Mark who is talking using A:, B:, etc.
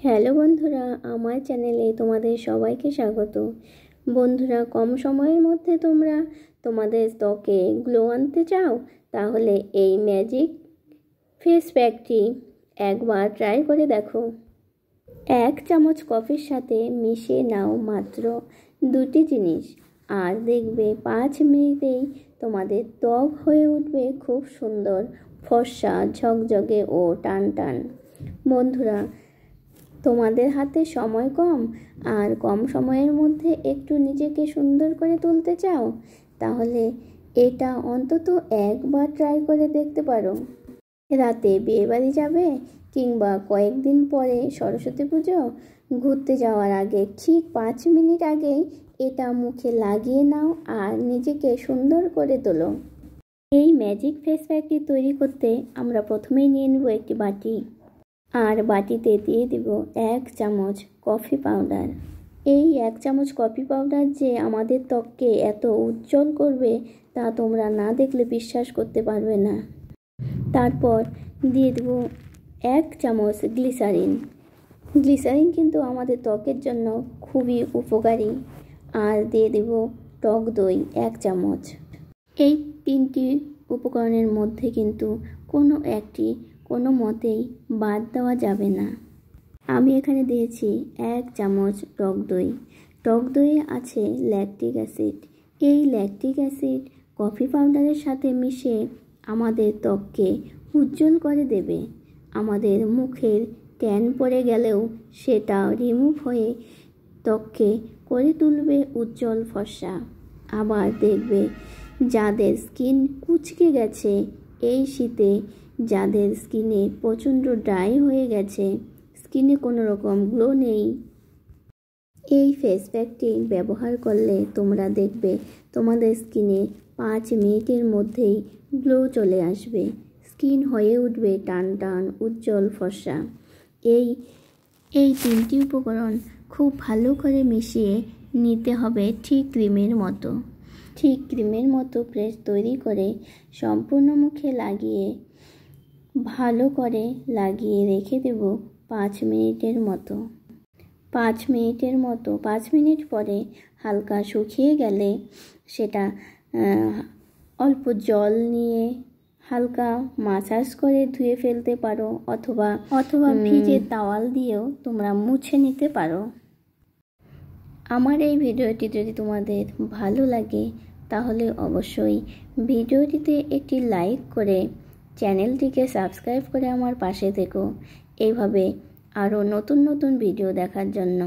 A: Hello বন্ধুরা, আমার চ্যানেলে তোমাদের সবাইকে স্বাগত। বন্ধুরা, কম সময়ের মধ্যে তোমরা তোমাদের ত্বকে গ্লো আনতে চাও, তাহলে এই ম্যাজিক ফেস প্যাকটি একবার ট্রাই করে দেখো। 1 চামচ কফির সাথে মিশিয়ে নাও মাত্র 2টি জিনিস, আর দেখবে 5 মিনিটেই তোমাদের ত্বক হয়ে উঠবে খুব সুন্দর, ফর্সা, ঝকঝকে ও টান টান। বন্ধুরা, তোমাদের হাতে সময় কম আর কম সময়ের মধ্যে একটু নিজেকে সুন্দর করে তুলতে চাও, তাহলে এটা অন্তত একবার ট্রাই করে দেখতে পারো। রাতে বিয়েবাড়ি যাবে কিংবা কয়েকদিন পরে সরস্বতী পুজো, ঘুরতে যাওয়ার আগে ঠিক 5 মিনিট আগেই এটা মুখে লাগিয়ে নাও আর নিজেকে সুন্দর করে তোলো। এই ম্যাজিক ফেস প্যাকটি তৈরি করতে আমরা প্রথমেই নিয়ে নেব একটি বাটি, আর বাটিতে দিয়ে দেব 1 চামচ কফি পাউডার। এই 1 চামচ কফি পাউডার যে আমাদের ত্বককে এত উজ্জ্বল করবে তা তোমরা না দেখলে বিশ্বাস করতে পারবে না। তারপর দিয়ে দেব 1 চামচ গ্লিসারিন। গ্লিসারিন কিন্তু আমাদের ত্বকের জন্য খুবই উপকারী। আর দিয়ে দেব টক দই 1 চামচ। এই 3টি উপকরণের মধ্যে কিন্তু কোনো মতেই বাদ দেওয়া যাবে না। আমি এখানে দিয়েছি 1 চামচ টক দই। টক দইয়ে আছে ল্যাকটিক অ্যাসিড। এই ল্যাকটিক অ্যাসিড কফি পাউডারের সাথে মিশে আমাদের ত্বককে উজ্জ্বল করে দেবে। আমাদের মুখের ট্যান পড়ে গেলেও সেটা রিমুভ হয়ে ত্বককে করে তুলবে উজ্জ্বল ফর্সা। আবার দেখবে যাদের স্কিন কুঁচকে গেছে, এই শীতে যাদের স্কিনে প্রচণ্ড ড্রাই হয়ে গেছে, স্কিনে কোনো রকম গ্লো নেই, এই ফেস প্যাকটি ব্যবহার করলে তোমরা দেখবে তোমাদের স্কিনে 5 মিনিটের মধ্যেই গ্লো চলে আসবে। স্কিন হয়ে উঠবে টান টান, উজ্জ্বল ফর্সা। এই 3টি উপকরণ খুব ভালো করে মিশিয়ে নিতে হবে ঠিক ক্রিমের মতো পেস্ট তৈরি করে সম্পূর্ণ মুখে ভালো করে লাগিয়ে রেখে দেব 5 মিনিটের মতো। 5 মিনিট পরে হালকা শুকিয়ে গেলে সেটা অল্প জল নিয়ে হালকা মাসাজ করে ধুয়ে ফেলতে পারো, অথবা ভিজে তাওয়াল দিয়েও তোমরা মুছে নিতে পারো। আমার এই ভিডিওটি যদি তোমাদের ভালো লাগে তাহলে অবশ্যই ভিডিওটিতে একটি লাইক করে চ্যানেলটিকে সাবস্ক্রাইব করে আমার পাশে থেকো, এইভাবে আরও নতুন ভিডিও দেখার জন্য।